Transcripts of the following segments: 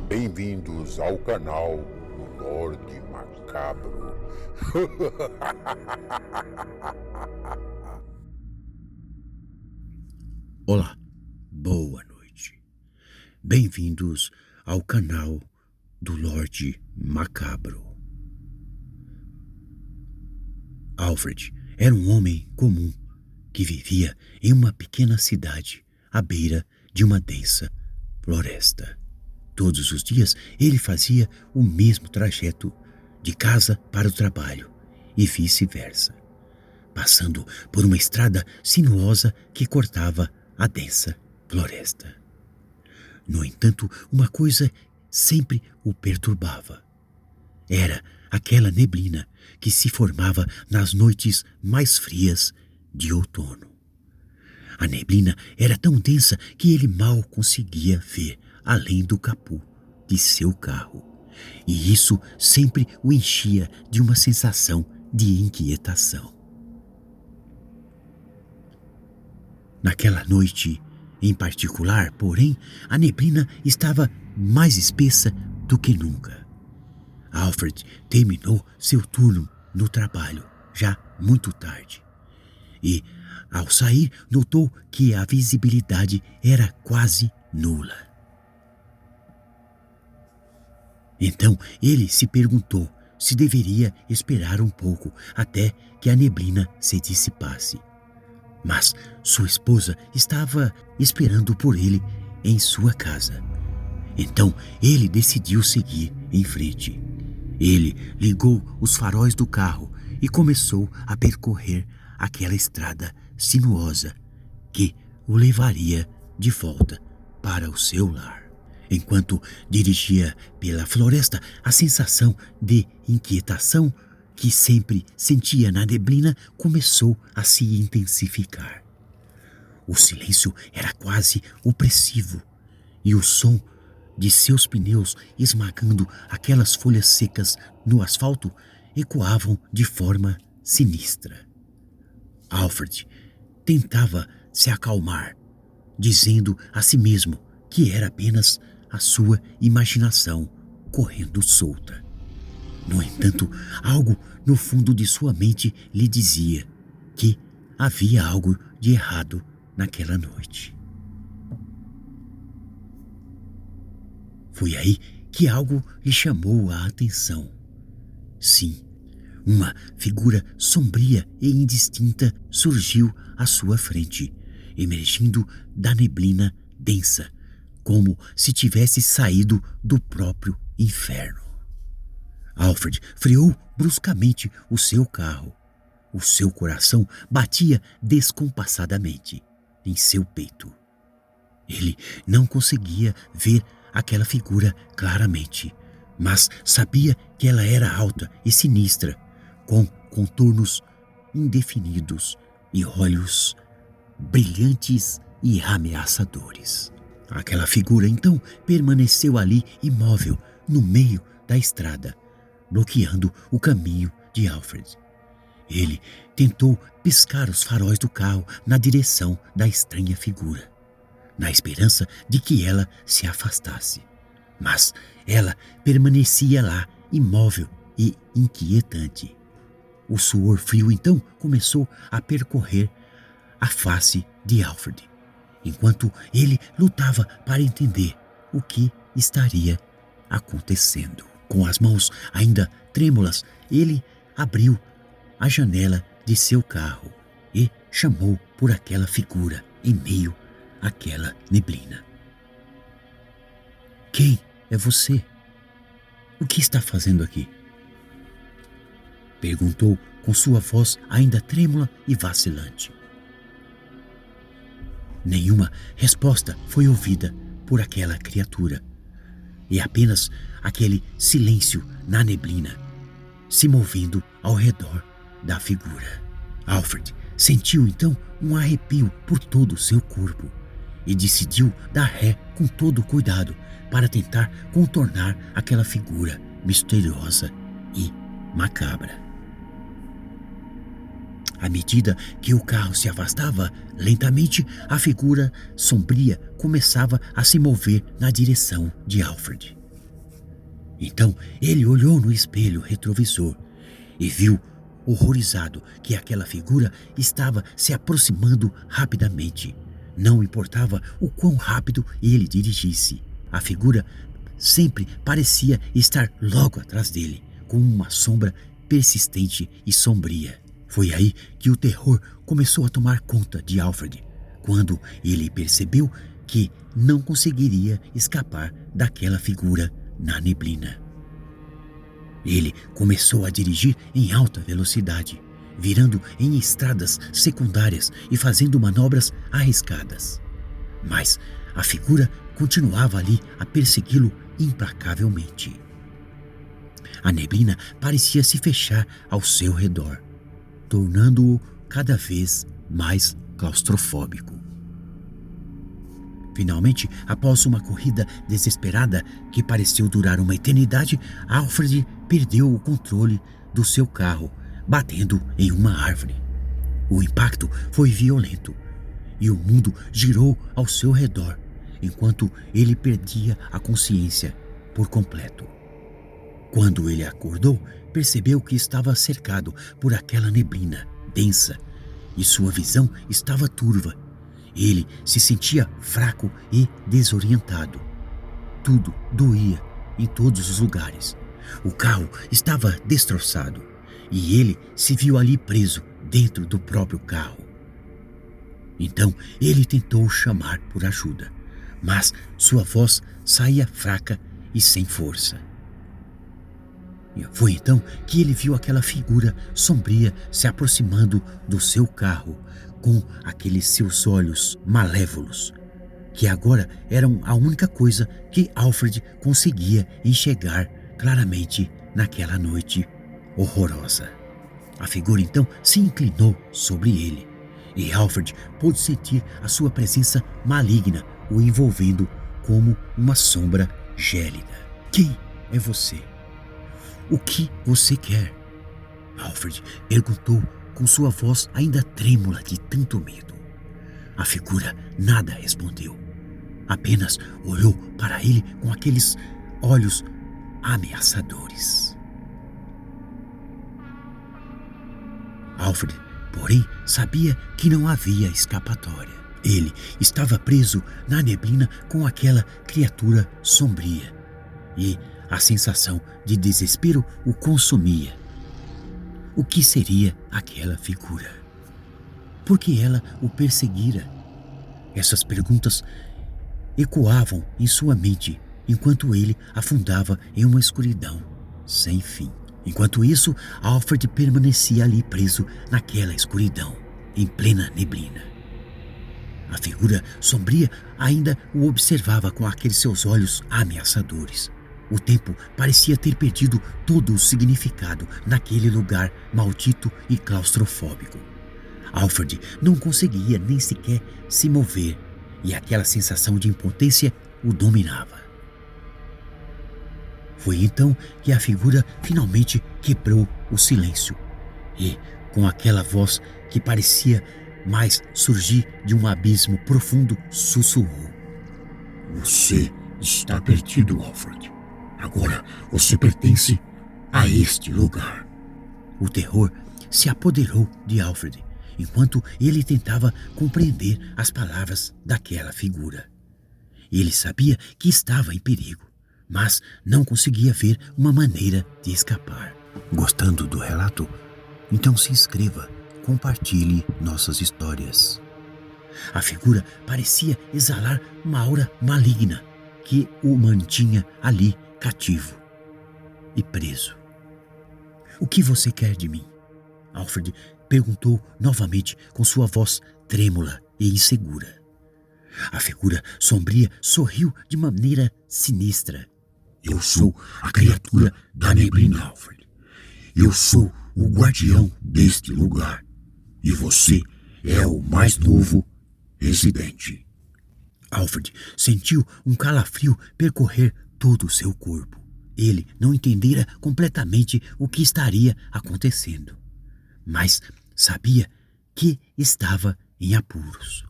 Bem-vindos ao canal do Lorde Macabro. Olá, boa noite. Bem-vindos ao canal do Lorde Macabro. Alfred era um homem comum que vivia em uma pequena cidade à beira de uma densa floresta. Todos os dias ele fazia o mesmo trajeto de casa para o trabalho e vice-versa, passando por uma estrada sinuosa que cortava a densa floresta. No entanto, uma coisa sempre o perturbava. Era aquela neblina que se formava nas noites mais frias de outono. A neblina era tão densa que ele mal conseguia ver além do capô de seu carro, e isso sempre o enchia de uma sensação de inquietação. Naquela noite em particular, porém, a neblina estava mais espessa do que nunca. Alfred terminou seu turno no trabalho já muito tarde e, ao sair, notou que a visibilidade era quase nula. Então ele se perguntou se deveria esperar um pouco até que a neblina se dissipasse. Mas sua esposa estava esperando por ele em sua casa. Então ele decidiu seguir em frente. Ele ligou os faróis do carro e começou a percorrer aquela estrada sinuosa que o levaria de volta para o seu lar. Enquanto dirigia pela floresta, a sensação de inquietação que sempre sentia na neblina começou a se intensificar. O silêncio era quase opressivo e o som de seus pneus esmagando aquelas folhas secas no asfalto ecoavam de forma sinistra. Alfred tentava se acalmar, dizendo a si mesmo que era apenas a sua imaginação correndo solta. No entanto, algo no fundo de sua mente lhe dizia que havia algo de errado naquela noite. Foi aí que algo lhe chamou a atenção. Sim, uma figura sombria e indistinta surgiu à sua frente, emergindo da neblina densa, como se tivesse saído do próprio inferno. Alfred freou bruscamente o seu carro. O seu coração batia descompassadamente em seu peito. Ele não conseguia ver aquela figura claramente, mas sabia que ela era alta e sinistra, com contornos indefinidos e olhos brilhantes e ameaçadores. Aquela figura então permaneceu ali imóvel no meio da estrada, bloqueando o caminho de Alfred. Ele tentou piscar os faróis do carro na direção da estranha figura, na esperança de que ela se afastasse. Mas ela permanecia lá, imóvel e inquietante. O suor frio então começou a percorrer a face de Alfred, enquanto ele lutava para entender o que estaria acontecendo. Com as mãos ainda trêmulas, ele abriu a janela de seu carro e chamou por aquela figura em meio àquela neblina. Quem é você? O que está fazendo aqui? Perguntou com sua voz ainda trêmula e vacilante. Nenhuma resposta foi ouvida por aquela criatura, e apenas aquele silêncio na neblina, se movendo ao redor da figura. Alfred sentiu então um arrepio por todo o seu corpo e decidiu dar ré com todo o cuidado para tentar contornar aquela figura misteriosa e macabra. À medida que o carro se afastava, lentamente a figura sombria começava a se mover na direção de Alfred. Então ele olhou no espelho retrovisor e viu, horrorizado, que aquela figura estava se aproximando rapidamente. Não importava o quão rápido ele dirigisse. A figura sempre parecia estar logo atrás dele, com uma sombra persistente e sombria. Foi aí que o terror começou a tomar conta de Alfred, quando ele percebeu que não conseguiria escapar daquela figura na neblina. Ele começou a dirigir em alta velocidade, virando em estradas secundárias e fazendo manobras arriscadas. Mas a figura continuava ali a persegui-lo implacavelmente. A neblina parecia se fechar ao seu redor, tornando-o cada vez mais claustrofóbico. Finalmente, após uma corrida desesperada que pareceu durar uma eternidade, Alfred perdeu o controle do seu carro, batendo em uma árvore. O impacto foi violento e o mundo girou ao seu redor, enquanto ele perdia a consciência por completo. Quando ele acordou, percebeu que estava cercado por aquela neblina densa e sua visão estava turva. Ele se sentia fraco e desorientado. Tudo doía em todos os lugares. O carro estava destroçado e ele se viu ali preso dentro do próprio carro. Então ele tentou chamar por ajuda, mas sua voz saía fraca e sem força. Foi então que ele viu aquela figura sombria se aproximando do seu carro com aqueles seus olhos malévolos, que agora eram a única coisa que Alfred conseguia enxergar claramente naquela noite horrorosa. A figura então se inclinou sobre ele e Alfred pôde sentir a sua presença maligna o envolvendo como uma sombra gélida. Quem é você? O que você quer? Alfred perguntou com sua voz ainda trêmula de tanto medo. A figura nada respondeu. Apenas olhou para ele com aqueles olhos ameaçadores. Alfred, porém, sabia que não havia escapatória. Ele estava preso na neblina com aquela criatura sombria e a sensação de desespero o consumia. O que seria aquela figura? Por que ela o perseguira? Essas perguntas ecoavam em sua mente enquanto ele afundava em uma escuridão sem fim. Enquanto isso, Alfred permanecia ali preso naquela escuridão, em plena neblina. A figura sombria ainda o observava com aqueles seus olhos ameaçadores. O tempo parecia ter perdido todo o significado naquele lugar maldito e claustrofóbico. Alfred não conseguia nem sequer se mover e aquela sensação de impotência o dominava. Foi então que a figura finalmente quebrou o silêncio e, com aquela voz que parecia mais surgir de um abismo profundo, sussurrou: Você está perdido, Alfred. Agora você pertence a este lugar. O terror se apoderou de Alfred enquanto ele tentava compreender as palavras daquela figura. Ele sabia que estava em perigo, mas não conseguia ver uma maneira de escapar. Gostando do relato? Então se inscreva, compartilhe nossas histórias. A figura parecia exalar uma aura maligna que o mantinha ali cativo e preso. O que você quer de mim? Alfred perguntou novamente com sua voz trêmula e insegura. A figura sombria sorriu de maneira sinistra. Eu sou a criatura da neblina, Alfred. Eu sou o guardião deste lugar. E você é o mais novo residente. Alfred sentiu um calafrio percorrer todo o seu corpo. Ele não entendera completamente o que estaria acontecendo, mas sabia que estava em apuros.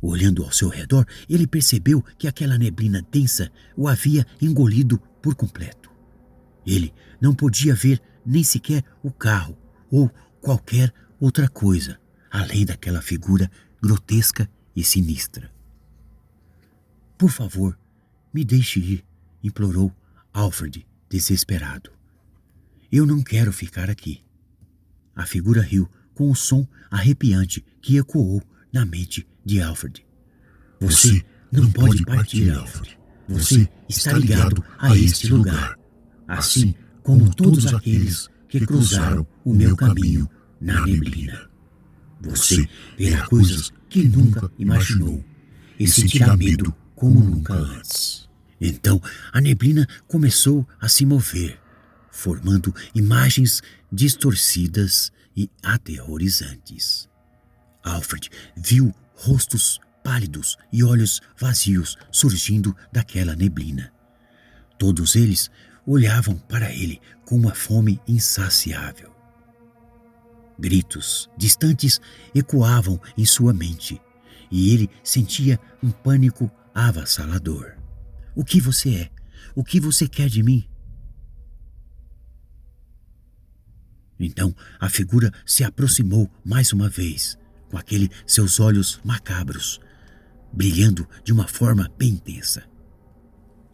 Olhando ao seu redor, ele percebeu que aquela neblina densa o havia engolido por completo. Ele não podia ver nem sequer o carro ou qualquer outra coisa, além daquela figura grotesca e sinistra. Por favor, me deixe ir, implorou Alfred, desesperado. Eu não quero ficar aqui. A figura riu com um som arrepiante que ecoou na mente de Alfred. Você não pode partir, Alfred. Você está ligado a este lugar, assim como todos aqueles que cruzaram o meu caminho na neblina. Você verá coisas que nunca imaginou e sentirá medo como nunca antes. Então a neblina começou a se mover, formando imagens distorcidas e aterrorizantes. Alfred viu rostos pálidos e olhos vazios surgindo daquela neblina. Todos eles olhavam para ele com uma fome insaciável. Gritos distantes ecoavam em sua mente e ele sentia um pânico avassalador. O que você é? O que você quer de mim? Então a figura se aproximou mais uma vez, com aqueles seus olhos macabros, brilhando de uma forma bem intensa.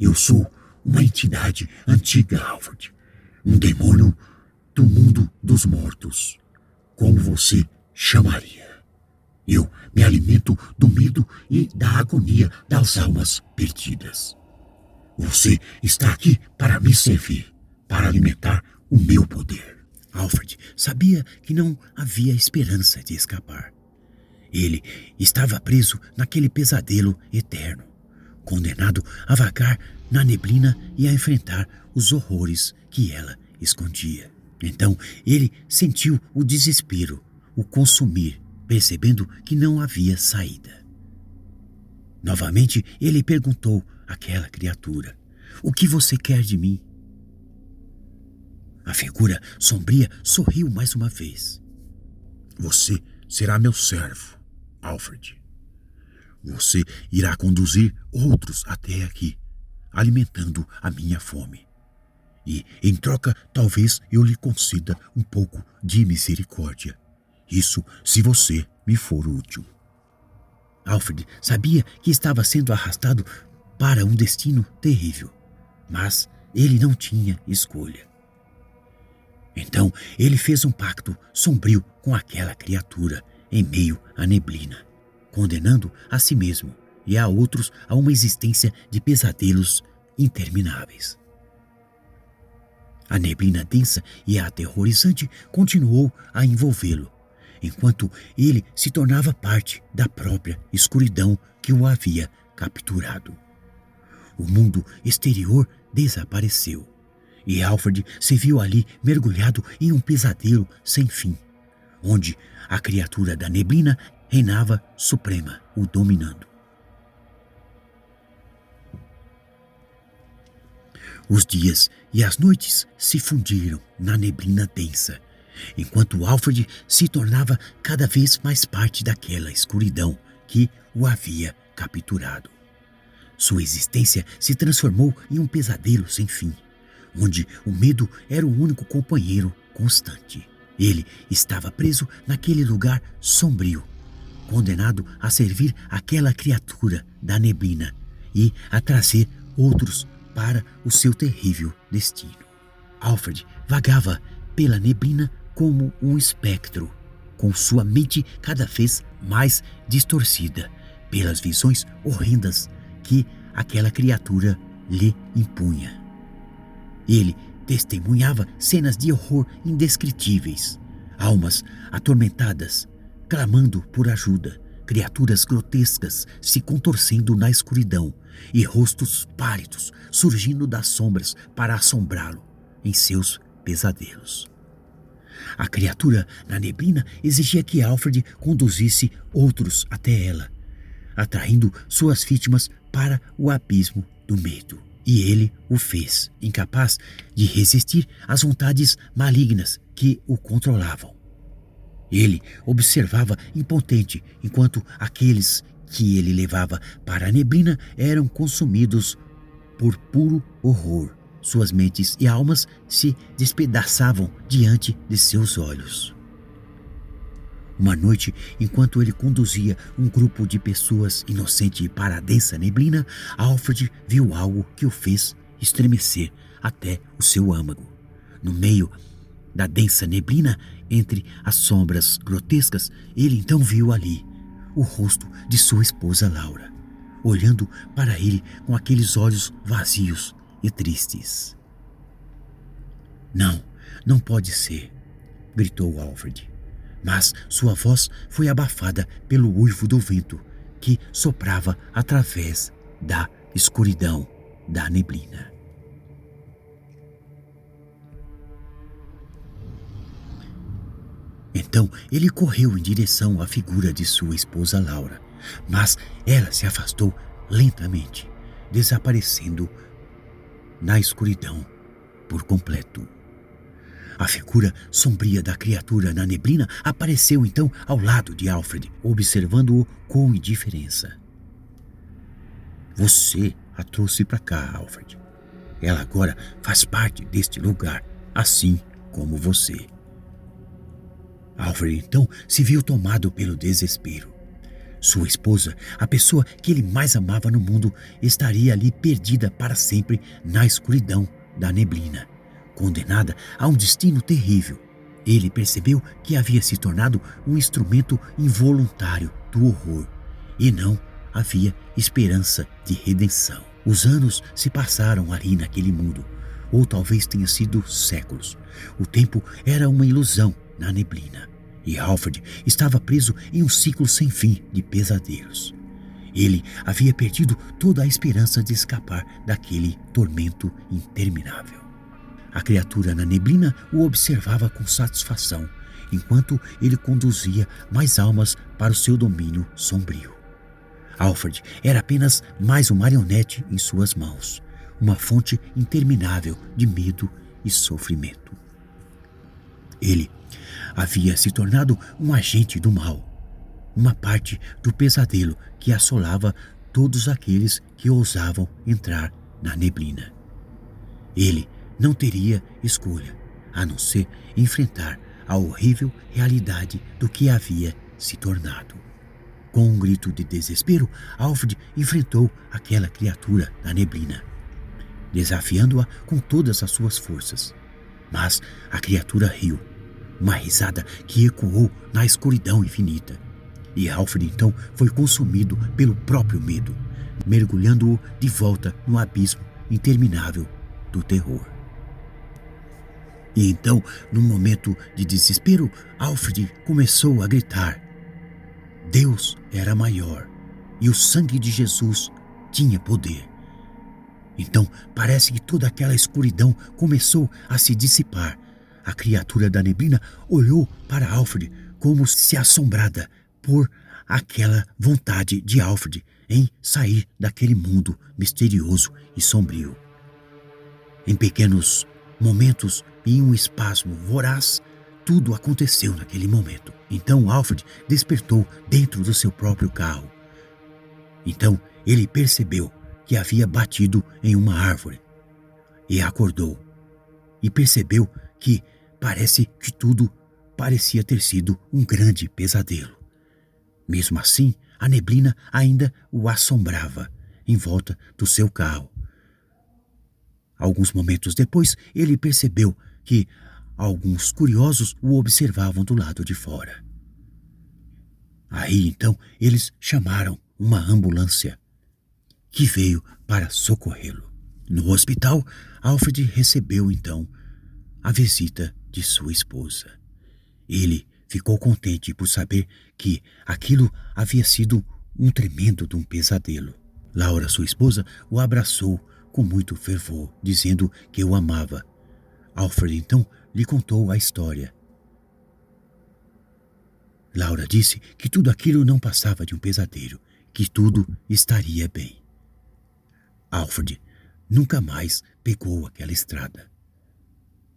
Eu sou uma entidade antiga, Alfred. Um demônio do mundo dos mortos. Como você chamaria. Eu me alimento do medo e da agonia das almas perdidas. Você está aqui para me servir, para alimentar o meu poder. Alfred sabia que não havia esperança de escapar. Ele estava preso naquele pesadelo eterno, condenado a vagar na neblina e a enfrentar os horrores que ela escondia. Então ele sentiu o desespero o consumir, percebendo que não havia saída. Novamente ele perguntou àquela criatura: "O que você quer de mim?" A figura sombria sorriu mais uma vez. Você será meu servo, Alfred. Você irá conduzir outros até aqui, alimentando a minha fome. E, em troca, talvez eu lhe conceda um pouco de misericórdia. Isso se você me for útil. Alfred sabia que estava sendo arrastado para um destino terrível, mas ele não tinha escolha. Então ele fez um pacto sombrio com aquela criatura em meio à neblina, condenando a si mesmo e a outros a uma existência de pesadelos intermináveis. A neblina densa e aterrorizante continuou a envolvê-lo, enquanto ele se tornava parte da própria escuridão que o havia capturado. O mundo exterior desapareceu, e Alfred se viu ali mergulhado em um pesadelo sem fim, onde a criatura da neblina reinava suprema, o dominando. Os dias e as noites se fundiram na neblina densa, enquanto Alfred se tornava cada vez mais parte daquela escuridão que o havia capturado. Sua existência se transformou em um pesadelo sem fim, onde o medo era o único companheiro constante. Ele estava preso naquele lugar sombrio, condenado a servir aquela criatura da neblina e a trazer outros para o seu terrível destino. Alfred vagava pela neblina como um espectro, com sua mente cada vez mais distorcida pelas visões horrendas que aquela criatura lhe impunha. Ele testemunhava cenas de horror indescritíveis, almas atormentadas, clamando por ajuda, criaturas grotescas se contorcendo na escuridão e rostos pálidos surgindo das sombras para assombrá-lo em seus pesadelos. A criatura na neblina exigia que Alfred conduzisse outros até ela, atraindo suas vítimas para o abismo do medo. E ele o fez, incapaz de resistir às vontades malignas que o controlavam. Ele observava impotente enquanto aqueles que ele levava para a neblina eram consumidos por puro horror Suas mentes e almas se despedaçavam diante de seus olhos. Uma noite, enquanto ele conduzia um grupo de pessoas inocente para a densa neblina, Alfred viu algo que o fez estremecer até o seu âmago. No meio da densa neblina, entre as sombras grotescas, ele então viu ali o rosto de sua esposa Laura, olhando para ele com aqueles olhos vazios e tristes. Não, não pode ser, gritou Alfred. Mas sua voz foi abafada pelo uivo do vento que soprava através da escuridão da neblina. Então ele correu em direção à figura de sua esposa Laura, mas ela se afastou lentamente, desaparecendo na escuridão por completo. A figura sombria da criatura na neblina apareceu então ao lado de Alfred, observando-o com indiferença. Você a trouxe para cá, Alfred. Ela agora faz parte deste lugar, assim como você. Alfred então se viu tomado pelo desespero. Sua esposa, a pessoa que ele mais amava no mundo, estaria ali perdida para sempre na escuridão da neblina, condenada a um destino terrível. Ele percebeu que havia se tornado um instrumento involuntário do horror e não havia esperança de redenção. Os anos se passaram ali naquele mundo, ou talvez tenha sido séculos. O tempo era uma ilusão na neblina e Alfred estava preso em um ciclo sem fim de pesadelos. Ele havia perdido toda a esperança de escapar daquele tormento interminável. A criatura na neblina o observava com satisfação, enquanto ele conduzia mais almas para o seu domínio sombrio. Alfred era apenas mais uma marionete em suas mãos, uma fonte interminável de medo e sofrimento. Ele havia se tornado um agente do mal, uma parte do pesadelo que assolava todos aqueles que ousavam entrar na neblina. Ele não teria escolha, a não ser enfrentar a horrível realidade do que havia se tornado. Com um grito de desespero, Alfred enfrentou aquela criatura da neblina, desafiando-a com todas as suas forças. Mas a criatura riu, uma risada que ecoou na escuridão infinita. E Alfred então foi consumido pelo próprio medo, mergulhando-o de volta no abismo interminável do terror. E então, num momento de desespero, Alfred começou a gritar. Deus era maior e o sangue de Jesus tinha poder. Então, parece que toda aquela escuridão começou a se dissipar. A criatura da neblina olhou para Alfred como se assombrada por aquela vontade de Alfred em sair daquele mundo misterioso e sombrio. Em pequenos momentos e em um espasmo voraz, tudo aconteceu naquele momento. Então Alfred despertou dentro do seu próprio carro. Então ele percebeu que havia batido em uma árvore e acordou. E percebeu que parece que tudo parecia ter sido um grande pesadelo. Mesmo assim, a neblina ainda o assombrava em volta do seu carro. Alguns momentos depois, ele percebeu que alguns curiosos o observavam do lado de fora. Aí, então, eles chamaram uma ambulância que veio para socorrê-lo. No hospital, Alfred recebeu, então, a visita de sua esposa. Ele ficou contente por saber que aquilo havia sido um tremendo de um pesadelo. Laura, sua esposa, o abraçou com muito fervor, dizendo que o amava. Alfred então lhe contou a história. Laura disse que tudo aquilo não passava de um pesadelo, que tudo estaria bem. Alfred nunca mais pegou aquela estrada,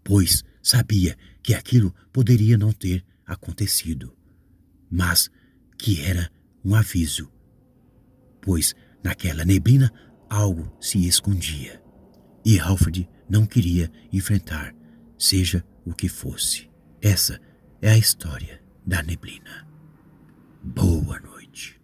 pois sabia que aquilo poderia não ter acontecido, mas que era um aviso, pois naquela neblina algo se escondia. e Alfred não queria enfrentar, seja o que fosse. Essa é a história da neblina. Boa noite.